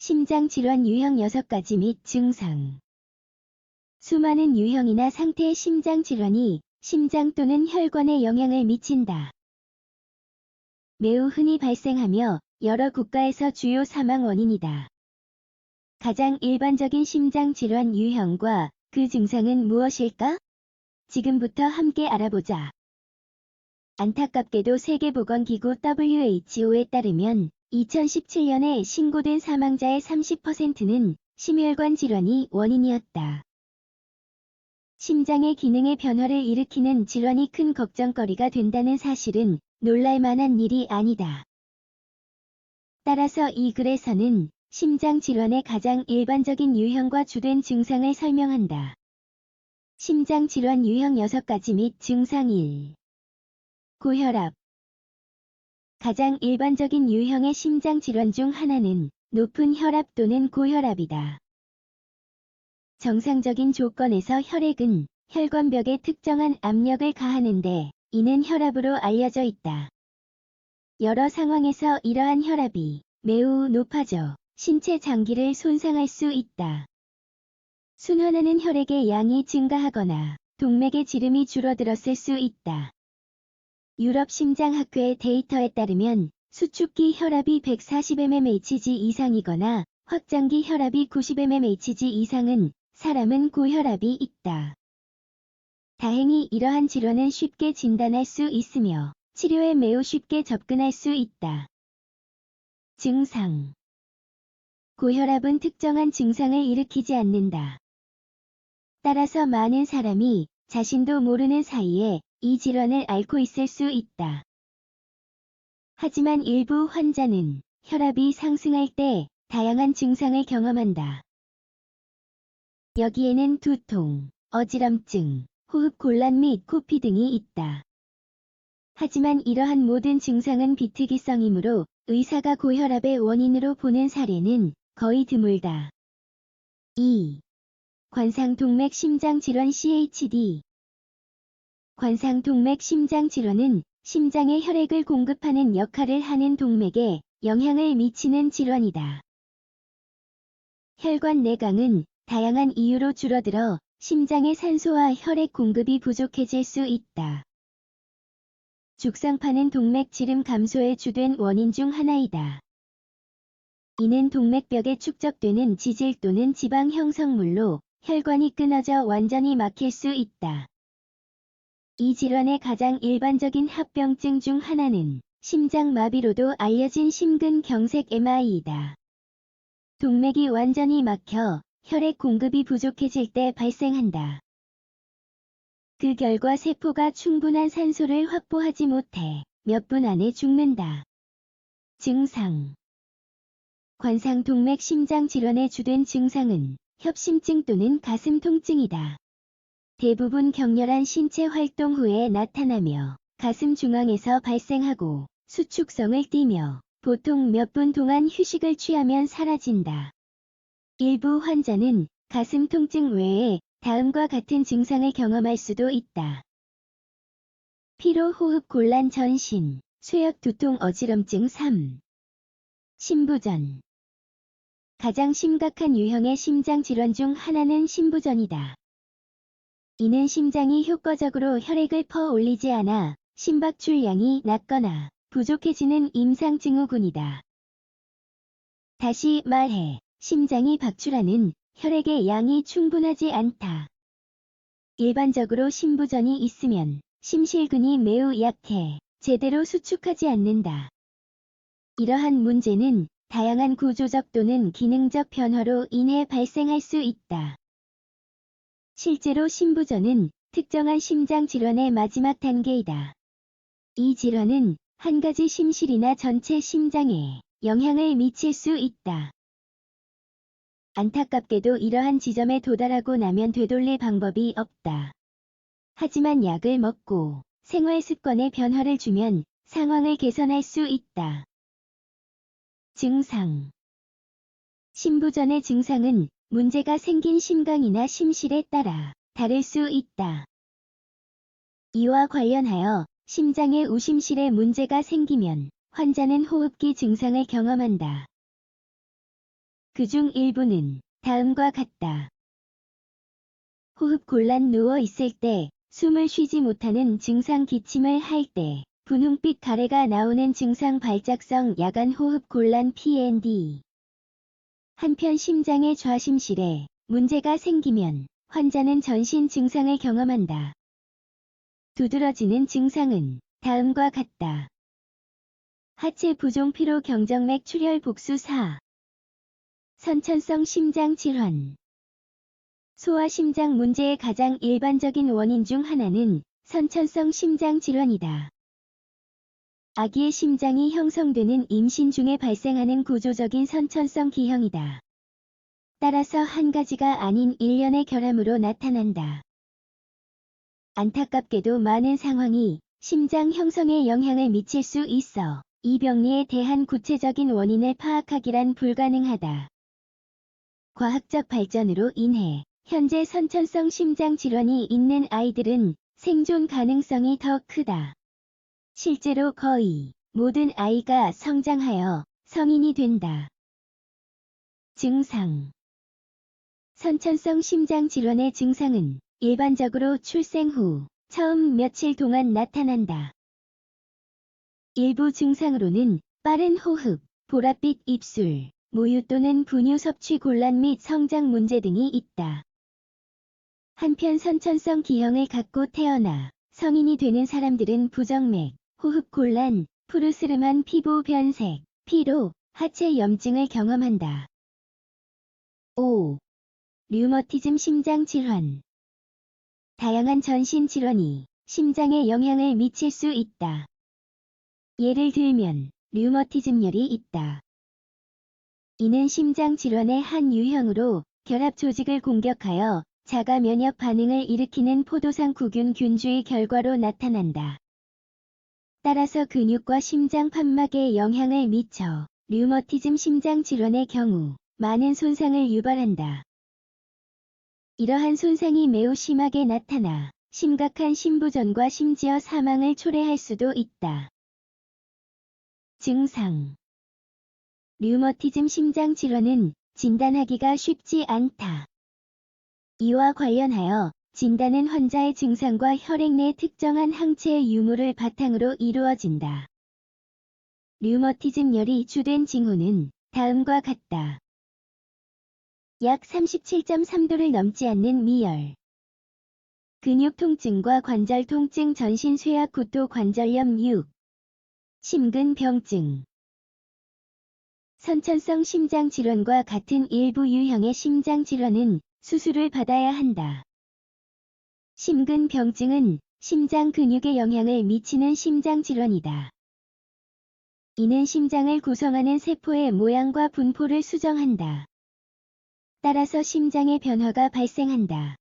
심장질환 유형 6가지 및 증상. 수많은 유형이나 상태의 심장질환이 심장 또는 혈관에 영향을 미친다. 매우 흔히 발생하며 여러 국가에서 주요 사망 원인이다. 가장 일반적인 심장질환 유형과 그 증상은 무엇일까? 지금부터 함께 알아보자. 안타깝게도 세계보건기구 WHO에 따르면 2017년에 신고된 사망자의 30%는 심혈관 질환이 원인이었다. 심장의 기능의 변화를 일으키는 질환이 큰 걱정거리가 된다는 사실은 놀랄만한 일이 아니다. 따라서 이 글에서는 심장질환의 가장 일반적인 유형과 주된 증상을 설명한다. 심장질환 유형 6가지 및 증상 1. 고혈압. 가장 일반적인 유형의 심장질환 중 하나는 높은 혈압 또는 고혈압이다. 정상적인 조건에서 혈액은 혈관벽에 특정한 압력을 가하는데 이는 혈압으로 알려져 있다. 여러 상황에서 이러한 혈압이 매우 높아져 신체 장기를 손상할 수 있다. 순환하는 혈액의 양이 증가하거나 동맥의 지름이 줄어들었을 수 있다. 유럽 심장학회의 데이터에 따르면 수축기 혈압이 140mmHg 이상이거나 확장기 혈압이 90mmHg 이상은 사람은 고혈압이 있다. 다행히 이러한 질환은 쉽게 진단할 수 있으며 치료에 매우 쉽게 접근할 수 있다. 증상. 고혈압은 특정한 증상을 일으키지 않는다. 따라서 많은 사람이 자신도 모르는 사이에 이 질환을 앓고 있을 수 있다. 하지만 일부 환자는 혈압이 상승할 때 다양한 증상을 경험한다. 여기에는 두통, 어지럼증, 호흡곤란 및 코피 등이 있다. 하지만 이러한 모든 증상은 비특이성이므로 의사가 고혈압의 원인으로 보는 사례는 거의 드물다. 2. 관상동맥 심장질환 CHD. 관상동맥 심장질환은 심장에 혈액을 공급하는 역할을 하는 동맥에 영향을 미치는 질환이다. 혈관 내강은 다양한 이유로 줄어들어 심장의 산소와 혈액 공급이 부족해질 수 있다. 죽상파는 동맥 지름 감소의 주된 원인 중 하나이다. 이는 동맥벽에 축적되는 지질 또는 지방 형성물로 혈관이 끊어져 완전히 막힐 수 있다. 이 질환의 가장 일반적인 합병증 중 하나는 심장마비로도 알려진 심근경색 MI이다. 동맥이 완전히 막혀 혈액 공급이 부족해질 때 발생한다. 그 결과 세포가 충분한 산소를 확보하지 못해 몇 분 안에 죽는다. 증상. 관상동맥 심장질환의 주된 증상은 협심증 또는 가슴 통증이다. 대부분 격렬한 신체 활동 후에 나타나며 가슴 중앙에서 발생하고 수축성을 띠며 보통 몇 분 동안 휴식을 취하면 사라진다. 일부 환자는 가슴 통증 외에 다음과 같은 증상을 경험할 수도 있다. 피로, 호흡 곤란, 전신, 쇠약, 두통, 어지럼증. 3. 심부전. 가장 심각한 유형의 심장질환 중 하나는 심부전이다. 이는 심장이 효과적으로 혈액을 퍼올리지 않아 심박출량이 낮거나 부족해지는 임상증후군이다. 다시 말해, 심장이 박출하는 혈액의 양이 충분하지 않다. 일반적으로 심부전이 있으면 심실근이 매우 약해 제대로 수축하지 않는다. 이러한 문제는 다양한 구조적 또는 기능적 변화로 인해 발생할 수 있다. 실제로 심부전은 특정한 심장질환의 마지막 단계이다. 이 질환은 한 가지 심실이나 전체 심장에 영향을 미칠 수 있다. 안타깝게도 이러한 지점에 도달하고 나면 되돌릴 방법이 없다. 하지만 약을 먹고 생활 습관에 변화를 주면 상황을 개선할 수 있다. 증상. 심부전의 증상은 문제가 생긴 심강이나 심실에 따라 다를 수 있다. 이와 관련하여 심장의 우심실에 문제가 생기면 환자는 호흡기 증상을 경험한다. 그중 일부는 다음과 같다. 호흡 곤란 누워 있을 때, 숨을 쉬지 못하는 증상 기침을 할 때, 분홍빛 가래가 나오는 증상 발작성 야간 호흡 곤란 PND. 한편 심장의 좌심실에 문제가 생기면 환자는 전신 증상을 경험한다. 두드러지는 증상은 다음과 같다. 하체 부종 피로 경정맥 출혈 복수 4. 선천성 심장 질환. 소아심장 문제의 가장 일반적인 원인 중 하나는 선천성 심장 질환이다. 아기의 심장이 형성되는 임신 중에 발생하는 구조적인 선천성 기형이다. 따라서 한 가지가 아닌 일련의 결함으로 나타난다. 안타깝게도 많은 상황이 심장 형성에 영향을 미칠 수 있어 이 병리에 대한 구체적인 원인을 파악하기란 불가능하다. 과학적 발전으로 인해 현재 선천성 심장 질환이 있는 아이들은 생존 가능성이 더 크다. 실제로 거의 모든 아이가 성장하여 성인이 된다. 증상. 선천성 심장 질환의 증상은 일반적으로 출생 후 처음 며칠 동안 나타난다. 일부 증상으로는 빠른 호흡, 보랏빛 입술, 모유 또는 분유 섭취 곤란 및 성장 문제 등이 있다. 한편 선천성 기형을 갖고 태어나 성인이 되는 사람들은 부정맥, 호흡 곤란, 푸르스름한 피부 변색, 피로, 하체 염증을 경험한다. 5. 류머티즘 심장 질환. 다양한 전신 질환이 심장에 영향을 미칠 수 있다. 예를 들면 류머티즘열이 있다. 이는 심장 질환의 한 유형으로 결합 조직을 공격하여 자가 면역 반응을 일으키는 포도상 구균 균주의 결과로 나타난다. 따라서 근육과 심장 판막에 영향을 미쳐 류머티즘 심장 질환의 경우 많은 손상을 유발한다. 이러한 손상이 매우 심하게 나타나 심각한 심부전과 심지어 사망을 초래할 수도 있다. 증상. 류머티즘 심장 질환은 진단하기가 쉽지 않다. 이와 관련하여 진단은 환자의 증상과 혈액 내 특정한 항체의 유무를 바탕으로 이루어진다. 류머티즘열이 주된 징후는 다음과 같다. 약 37.3도를 넘지 않는 미열, 근육 통증과 관절 통증, 전신 쇠약, 구토, 관절염 6. 심근병증. 선천성 심장 질환과 같은 일부 유형의 심장 질환은 수술을 받아야 한다. 심근병증은 심장 근육에 영향을 미치는 심장 질환이다. 이는 심장을 구성하는 세포의 모양과 분포를 수정한다. 따라서 심장의 변화가 발생한다.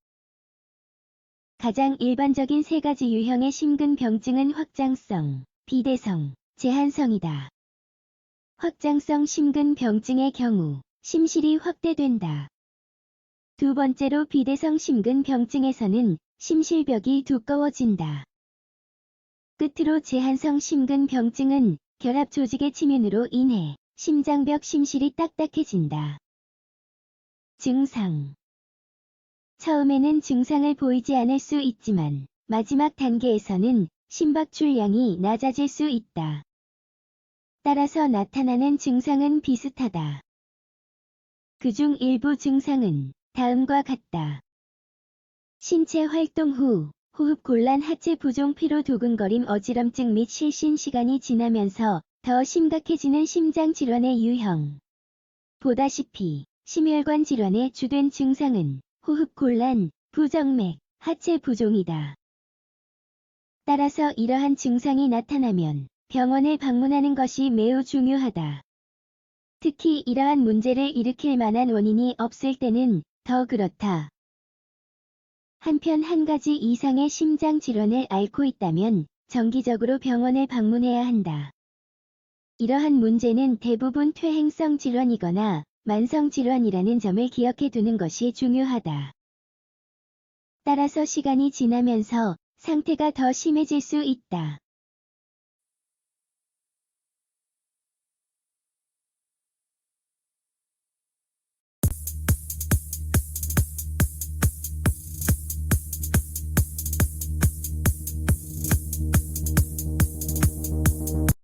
가장 일반적인 세 가지 유형의 심근병증은 확장성, 비대성, 제한성이다. 확장성 심근병증의 경우 심실이 확대된다. 두 번째로 비대성 심근병증에서는 심실벽이 두꺼워진다. 끝으로 제한성 심근병증은 결합 조직의 침윤으로 인해 심장벽 심실이 딱딱해진다. 증상. 처음에는 증상을 보이지 않을 수 있지만 마지막 단계에서는 심박출량이 낮아질 수 있다. 따라서 나타나는 증상은 비슷하다. 그중 일부 증상은 다음과 같다. 신체 활동 후 호흡 곤란, 하체 부종, 피로, 두근거림, 어지럼증 및 실신 시간이 지나면서 더 심각해지는 심장 질환의 유형. 보다시피 심혈관 질환의 주된 증상은 호흡 곤란, 부정맥, 하체 부종이다. 따라서 이러한 증상이 나타나면 병원을 방문하는 것이 매우 중요하다. 특히 이러한 문제를 일으킬 만한 원인이 없을 때는 더 그렇다. 한편 한 가지 이상의 심장 질환을 앓고 있다면 정기적으로 병원을 방문해야 한다. 이러한 문제는 대부분 퇴행성 질환이거나 만성 질환이라는 점을 기억해 두는 것이 중요하다. 따라서 시간이 지나면서 상태가 더 심해질 수 있다.